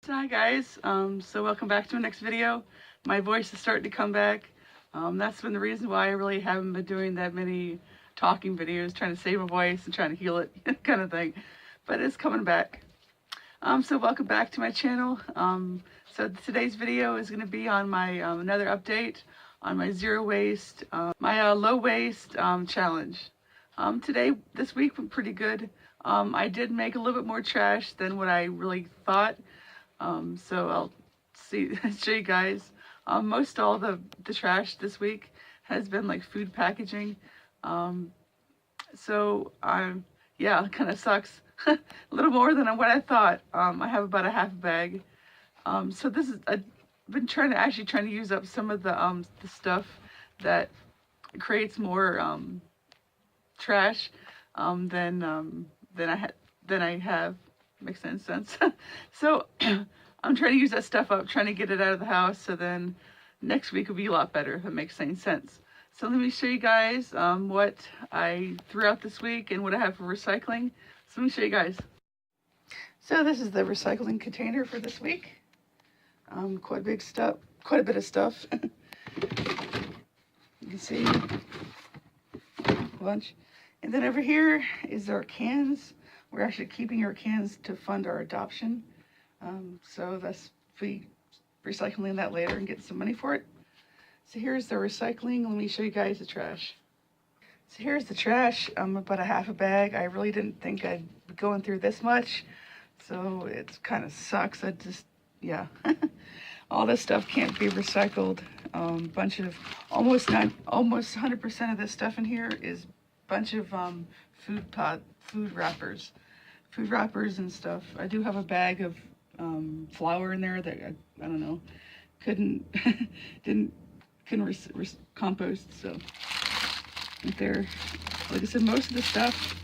Hi guys, so welcome back to my next video. My voice is starting to come back. That's been the reason why I really haven't been doing that many talking videos, trying to save my voice and trying to heal it kind of thing. But it's coming back. So welcome back to my channel. So today's video is going to be on my another update on my zero waste, my low waste challenge. This week went pretty good. I did make a little bit more trash than what I really thought. So I'll show you guys. Most all the trash this week has been like food packaging. Yeah, it kind of sucks. A little more than what I thought. I have about a half a bag. So I've been trying to use up some of the stuff that creates more trash than I have. Makes sense. So I'm trying to use that stuff up, trying to get it out of the house, so then next week will be a lot better, if it makes any sense. So let me show you guys what I threw out this week and what I have for recycling. So let me show you guys. So this is the recycling container for this week. Quite a bit of stuff. You can see a bunch. And then over here is our cans. We're actually keeping our cans to fund our adoption. So that's be recycling that later and get some money for it. So here's the recycling. Let me show you guys the trash. So here's the trash. About a half a bag. I really didn't think I'd be going through this much. So it kind of sucks. Yeah. All this stuff can't be recycled. Bunch of almost 100% of this stuff in here is bunch of food wrappers and stuff. I do have a bag of flour in there that I don't know, couldn't compost. So right there, like I said, most of the stuff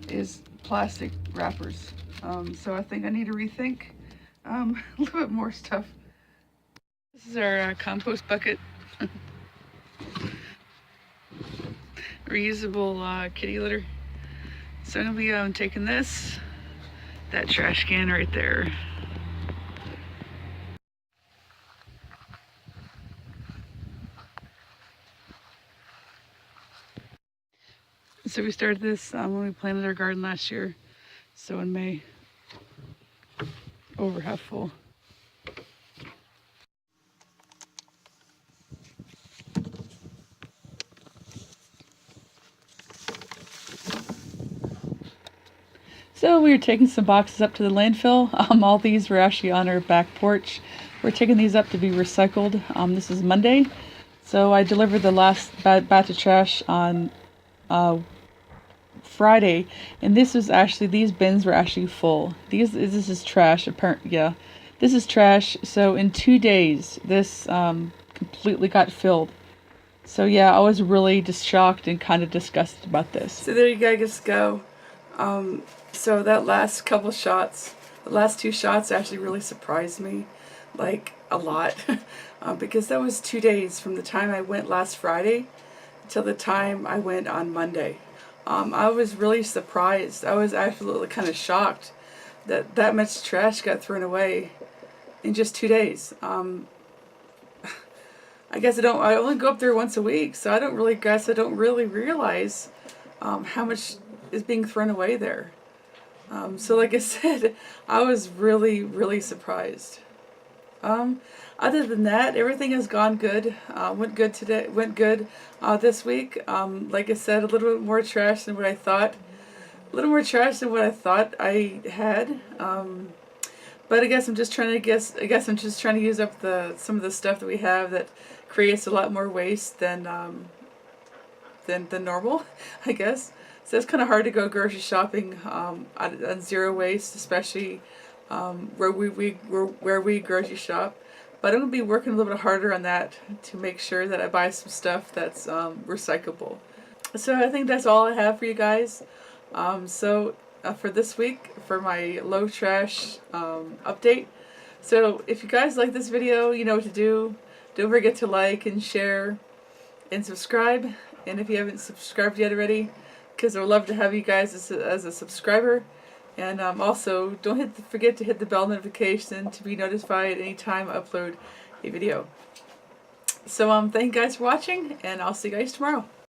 is plastic wrappers. So I think I need to rethink a little bit more stuff. This is our compost bucket. Reusable kitty litter. So I'm gonna be taking that trash can right there. So we started this when we planted our garden last year. So in May, over half full. So we were taking some boxes up to the landfill. All these were actually on our back porch. We're taking these up to be recycled. This is Monday. So I delivered the last batch of trash on Friday, and these bins were actually full. This is trash. Yeah, this is trash. So in 2 days, this completely got filled. So yeah, I was really just shocked and kind of disgusted about this. So there you guys go. So that last couple shots, the last 2 shots actually really surprised me, like a lot, because that was 2 days from the time I went last Friday till the time I went on Monday. I was really surprised. I was absolutely kind of shocked that much trash got thrown away in just 2 days. I guess I only go up there once a week, so I don't really realize how much is being thrown away there. So like I said, I was really surprised. Other than that, everything has gone good. Went good this week. Like I said, a little bit more trash than what I thought. I had. But I guess I'm just trying to use up some of the stuff that we have that creates a lot more waste than normal, I guess. So it's kind of hard to go grocery shopping on zero waste, especially where we grocery shop. But I'm going to be working a little bit harder on that to make sure that I buy some stuff that's recyclable. So I think that's all I have for you guys. For this week, for my low trash update. So if you guys like this video, you know what to do. Don't forget to like and share and subscribe. And if you haven't subscribed yet already, because I would love to have you guys as a subscriber. And also, don't forget to hit the bell notification to be notified anytime I upload a video. So thank you guys for watching, and I'll see you guys tomorrow.